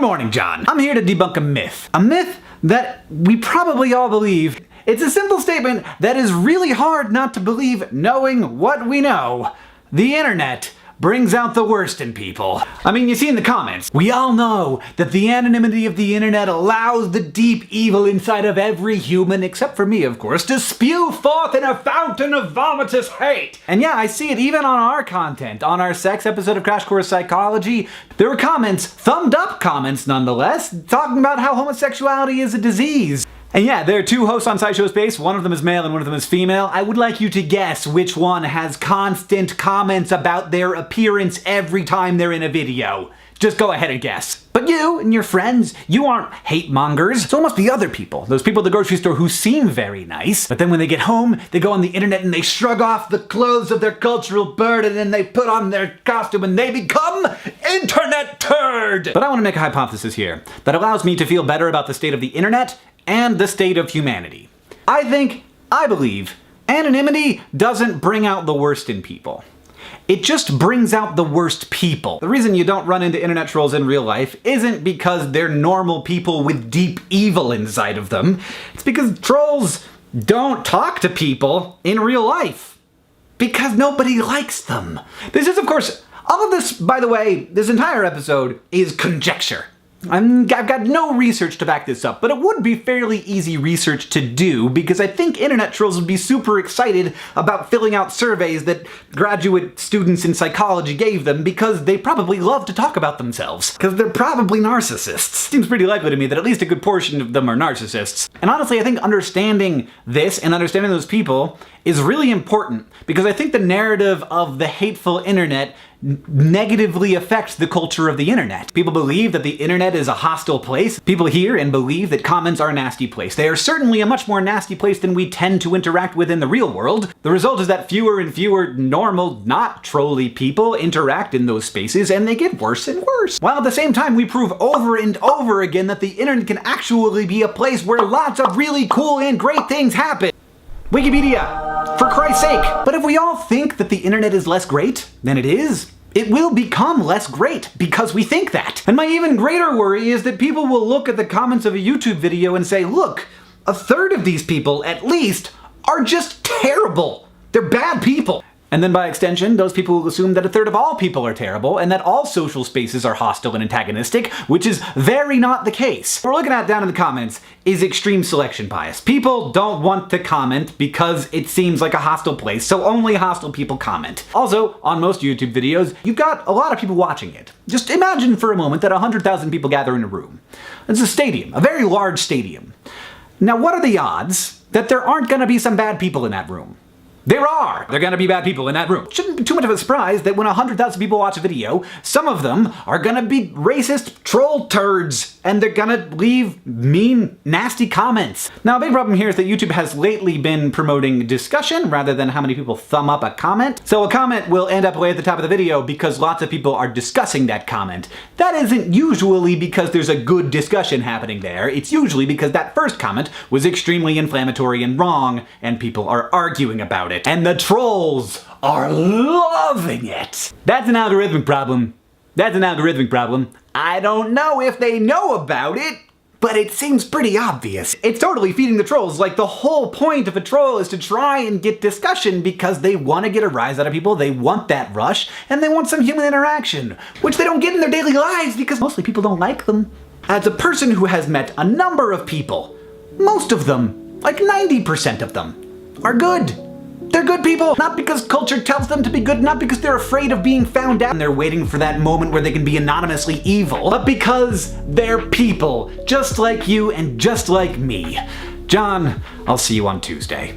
Good morning, John. I'm here to debunk a myth. A myth that we probably all believe. It's a simple statement that is really hard not to believe knowing what we know. The internet brings out the worst in people. I mean, you see in the comments, we all know that the anonymity of the internet allows the deep evil inside of every human, except for me, of course, to spew forth in a fountain of vomitous hate. And yeah, I see it even on our content. On our sex episode of Crash Course Psychology, there were comments, thumbed up comments nonetheless, talking about how homosexuality is a disease. And yeah, there are two hosts on SciShow Space, one of them is male and one of them is female. I would like you to guess which one has constant comments about their appearance every time they're in a video. Just go ahead and guess. But you and your friends, you aren't hate mongers, so it must be other people. Those people at the grocery store who seem very nice, but then when they get home, they go on the internet and they shrug off the clothes of their cultural burden and they put on their costume and they become internet turd! But I want to make a hypothesis here that allows me to feel better about the state of the internet and the state of humanity. I believe, anonymity doesn't bring out the worst in people. It just brings out the worst people. The reason you don't run into internet trolls in real life isn't because they're normal people with deep evil inside of them. It's because trolls don't talk to people in real life. Because nobody likes them. This is, of course, all of this, by the way, this entire episode is conjecture. I've got no research to back this up, but it would be fairly easy research to do because I think internet trolls would be super excited about filling out surveys that graduate students in psychology gave them because they probably love to talk about themselves. Because they're probably narcissists. Seems pretty likely to me that at least a good portion of them are narcissists. And honestly, I think understanding this and understanding those people is really important because I think the narrative of the hateful internet negatively affects the culture of the internet. People believe that the internet is a hostile place. People hear and believe that comments are a nasty place. They are certainly a much more nasty place than we tend to interact with in the real world. The result is that fewer and fewer normal, not trolly people interact in those spaces, and they get worse and worse. While at the same time, we prove over and over again that the internet can actually be a place where lots of really cool and great things happen. Wikipedia, for Christ's sake. But if we all think that the internet is less great than it is, it will become less great because we think that. And my even greater worry is that people will look at the comments of a YouTube video and say, look, a third of these people, at least, are just terrible. They're bad people. And then by extension, those people will assume that a third of all people are terrible and that all social spaces are hostile and antagonistic, which is very not the case. What we're looking at down in the comments is extreme selection bias. People don't want to comment because it seems like a hostile place, so only hostile people comment. Also, on most YouTube videos, you've got a lot of people watching it. Just imagine for a moment that 100,000 people gather in a room. It's a stadium, a very large stadium. Now, what are the odds that there aren't gonna be some bad people in that room? There are! They're gonna be bad people in that room. Shouldn't be too much of a surprise that when 100,000 people watch a video, some of them are gonna be racist troll turds, and they're gonna leave mean, nasty comments. Now, a big problem here is that YouTube has lately been promoting discussion rather than how many people thumb up a comment. So a comment will end up way at the top of the video because lots of people are discussing that comment. That isn't usually because there's a good discussion happening there. It's usually because that first comment was extremely inflammatory and wrong, and people are arguing about it. And the trolls are loving it. That's an algorithmic problem. That's an algorithmic problem. I don't know if they know about it, but it seems pretty obvious. It's totally feeding the trolls. Like, the whole point of a troll is to try and get discussion because they want to get a rise out of people, they want that rush, and they want some human interaction, which they don't get in their daily lives because mostly people don't like them. As a person who has met a number of people, most of them, like 90% of them, are good. They're good people, not because culture tells them to be good, not because they're afraid of being found out and they're waiting for that moment where they can be anonymously evil, but because they're people, just like you and just like me. John, I'll see you on Tuesday.